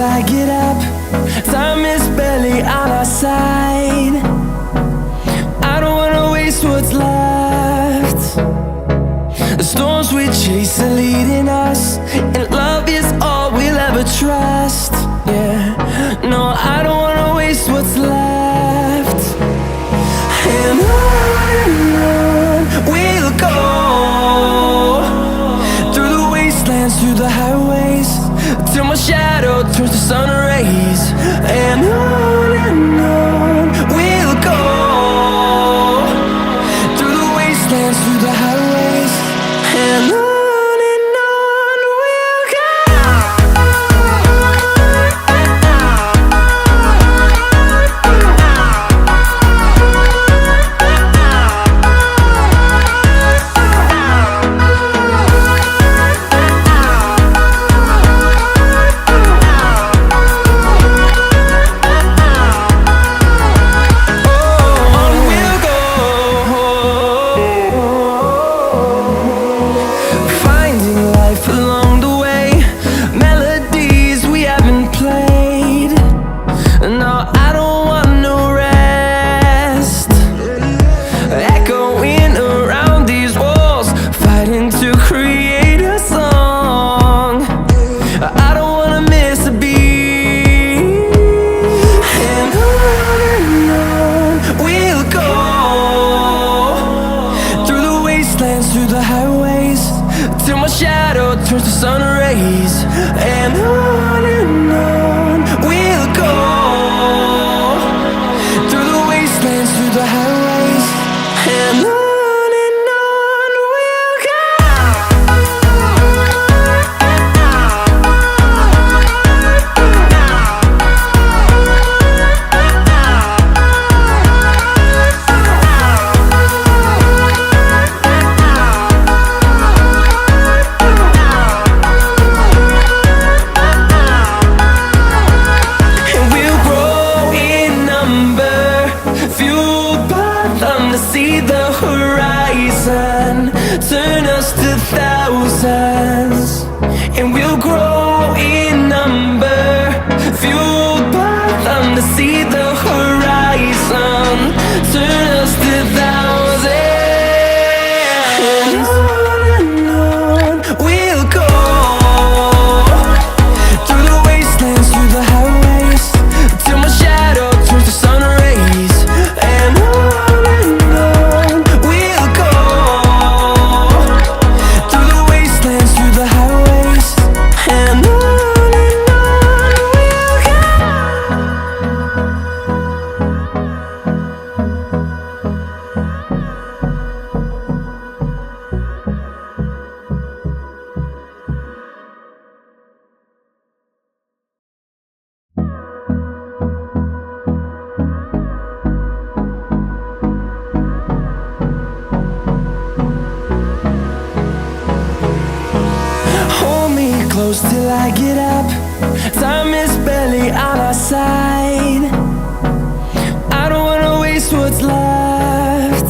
till I get up. Time is barely on our side. I don't wanna waste what's left. The storms we chase are leading us, and love is all we'll ever trust. Yeah, no, I don't wanna waste what's left. And on we'll go, through the wastelands, through the highways, till my shadow turns to sun rays. And on we'll go, through the wastelands, through the highways, and on. Through the highways, till my shadow turns to sun rays. And on we'll go, through the wastelands, through the highways, and on. See the horizon turn us to thousands, and we'll grow in number, fueled by them. To see the horizon turn us to thousands, and on we'll go, through the wastelands, through the highways, till my shadow turns to sun rays. And close till I get up. Time is barely on our side. I don't wanna waste what's left.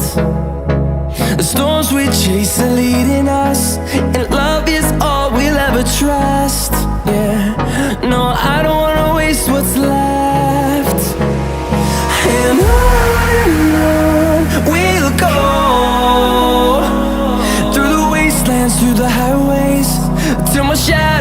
The storms we chase are leading us, and love is all we'll ever trust. Yeah, no, I don't wanna waste what's left. And on we'll go, through the wastelands, through the highways, till my shadow